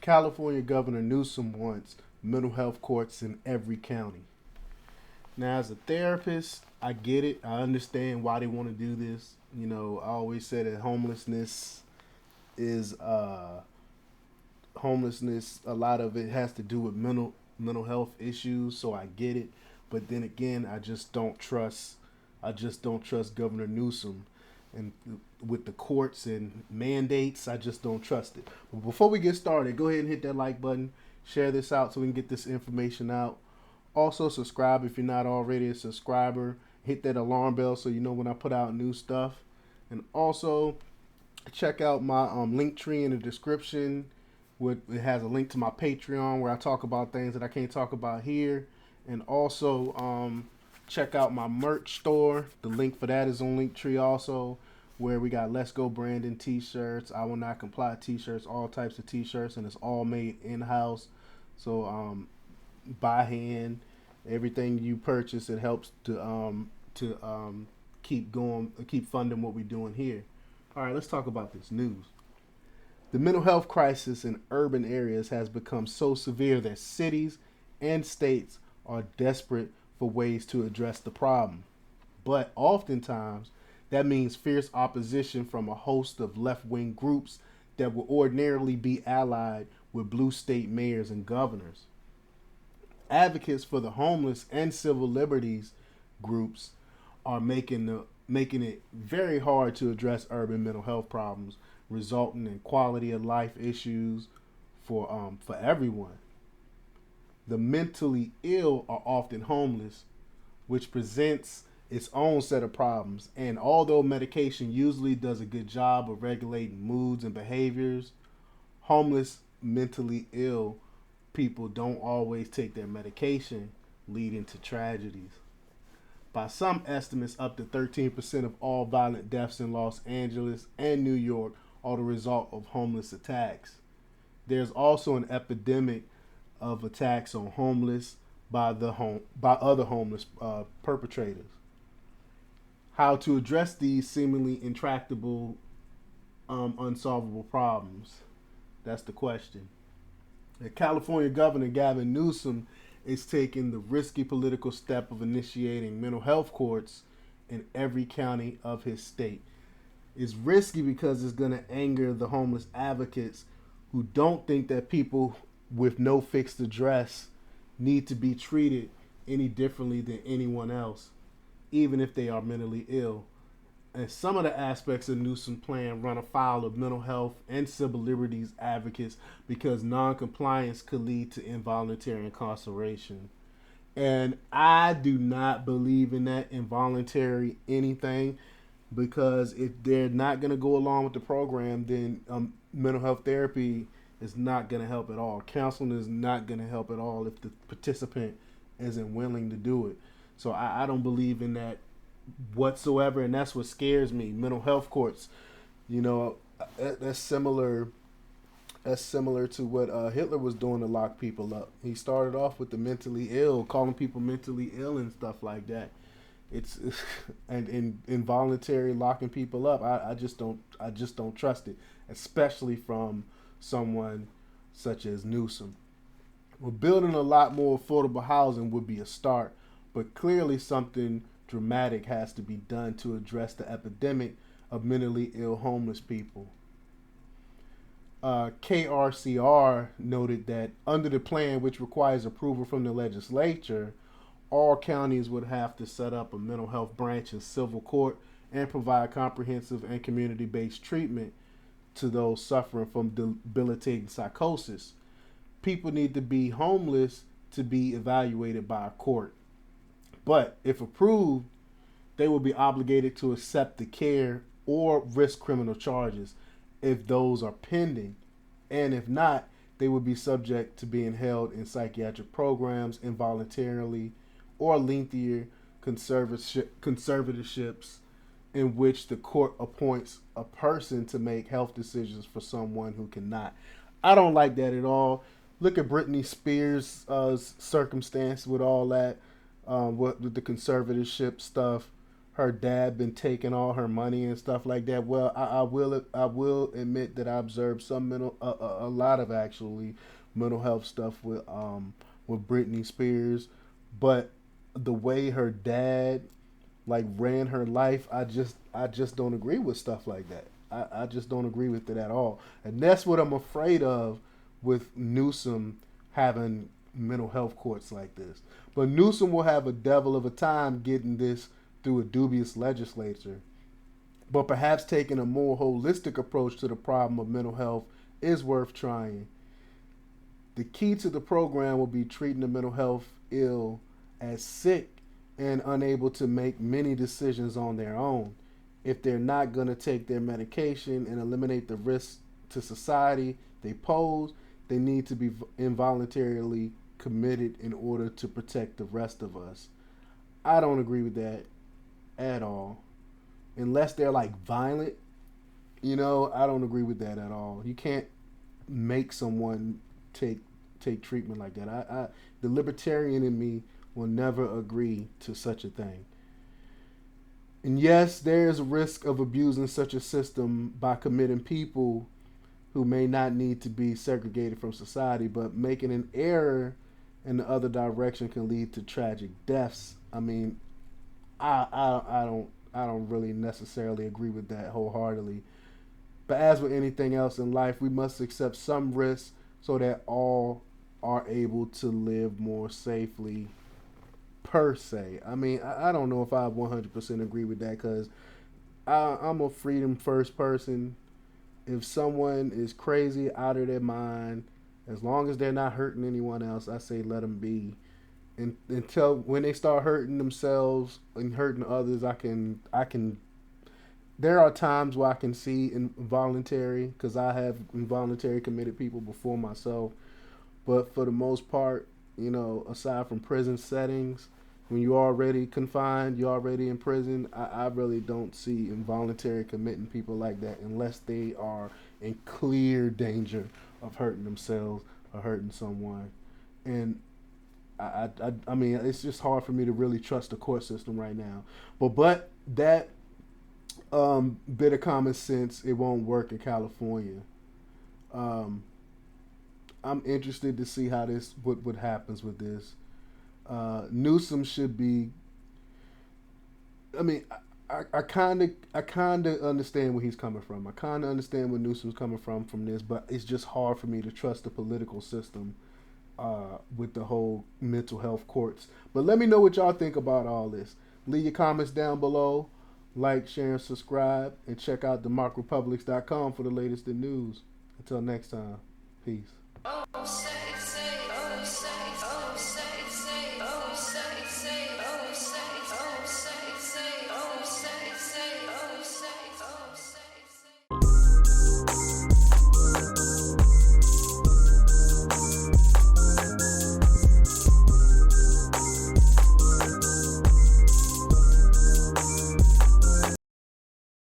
California Governor Newsom wants mental health courts in every county. Now, as a therapist, I get it. I understand why they want to do this. You know, I always say that is homelessness. A lot of it has to do with mental health issues. So I get it. But then again, I just don't trust. I just don't trust Governor Newsom, and with the courts and mandates, I just don't trust it. But before we get started, go ahead and hit that like button, share this out so we can get this information out. Also, subscribe if you're not already a subscriber. Hit that alarm bell so you know when I put out new stuff. And also, check out my link tree in the description. It has a link to my Patreon where I talk about things that I can't talk about here. And also, check out my merch store. The link for that is on Linktree also, where we got Let's Go Brandon t-shirts, I Will Not Comply t-shirts, all types of t-shirts, and it's all made in-house. So by hand, everything you purchase, it helps to keep going, keep funding what we're doing here. All right, let's talk about this news. The mental health crisis in urban areas has become so severe that cities and states are desperate for ways to address the problem. But oftentimes, that means fierce opposition from a host of left wing groups that would ordinarily be allied with blue state mayors and governors. Advocates for the homeless and civil liberties groups are making it very hard to address urban mental health problems, resulting in quality of life issues for everyone. The mentally ill are often homeless, which presents its own set of problems. And although medication usually does a good job of regulating moods and behaviors, homeless, mentally ill people don't always take their medication, leading to tragedies. By some estimates, up to 13% of all violent deaths in Los Angeles and New York are the result of homeless attacks. There's also an epidemic of attacks on homeless by other homeless perpetrators. How to address these seemingly intractable, unsolvable problems? That's the question. The California Governor Gavin Newsom is taking the risky political step of initiating mental health courts in every county of his state. It's risky because it's going to anger the homeless advocates who don't think that people with no fixed address need to be treated any differently than anyone else, even if they are mentally ill. And some of the aspects of Newsom's plan run afoul of mental health and civil liberties advocates because non-compliance could lead to involuntary incarceration. And I do not believe in that involuntary anything, because if they're not going to go along with the program, then mental health therapy is not going to help at all. Counseling is not going to help at all if the participant isn't willing to do it. So I don't believe in that whatsoever, and that's what scares me. Mental health courts, you know, that's similar. That's similar to what Hitler was doing to lock people up. He started off with the mentally ill, calling people mentally ill and stuff like that. It's and involuntary locking people up. I just don't trust it, especially from someone such as Newsom. Well, building a lot more affordable housing would be a start, but clearly something dramatic has to be done to address the epidemic of mentally ill homeless people. KRCR noted that under the plan, which requires approval from the legislature, all counties would have to set up a mental health branch in civil court and provide comprehensive and community-based treatment to those suffering from debilitating psychosis. People need to be homeless to be evaluated by a court. But if approved, they will be obligated to accept the care or risk criminal charges if those are pending. And if not, they would be subject to being held in psychiatric programs involuntarily or lengthier conservatorships in which the court appoints a person to make health decisions for someone who cannot. I don't like that at all. Look at Britney Spears' circumstance with all that, with the conservatorship stuff. her dad been taking all her money and stuff like that. Well, I will admit that I observed some a lot of actually mental health stuff with Britney Spears, but the way her dad like ran her life, I just don't agree with stuff like that. I just don't agree with it at all, and that's what I'm afraid of with Newsom having mental health courts like this. But Newsom will have a devil of a time getting this through a dubious legislature. But perhaps taking a more holistic approach to the problem of mental health is worth trying. The key to the program will be treating the mental health ill as sick and unable to make many decisions on their own. If they're not going to take their medication and eliminate the risks to society they pose, they need to be involuntarily committed in order to protect the rest of us. I don't agree with that at all. Unless they're like violent, I don't agree with that at all. You can't make someone take take treatment like that. The libertarian in me will never agree to such a thing. And yes, there is a risk of abusing such a system by committing people who may not need to be segregated from society, but making an error in the other direction can lead to tragic deaths. I mean, I don't really necessarily agree with that wholeheartedly. But as with anything else in life, we must accept some risks so that all are able to live more safely per se. I mean, I don't know if I 100% agree with that because I'm a freedom first person. If someone is crazy out of their mind, as long as they're not hurting anyone else, I say let them be. And until when they start hurting themselves and hurting others, I can. There are times where I can see involuntary because I have involuntary committed people before myself. But for the most part, aside from prison settings, when you're already confined, you're already in prison, I really don't see involuntary committing people like that unless they are in clear danger of hurting themselves or hurting someone. And I mean, it's just hard for me to really trust the court system right now. But that bit of common sense, it won't work in California. Um, I'm interested to see how this what happens with this. Newsom should be. I mean, I kind of understand where he's coming from. I kind of understand where Newsom's coming from this, but it's just hard for me to trust the political system with the whole mental health courts. But let me know what y'all think about all this. Leave your comments down below. Like, share, and subscribe. And check out democrepublics.com for the latest in news. Until next time, peace.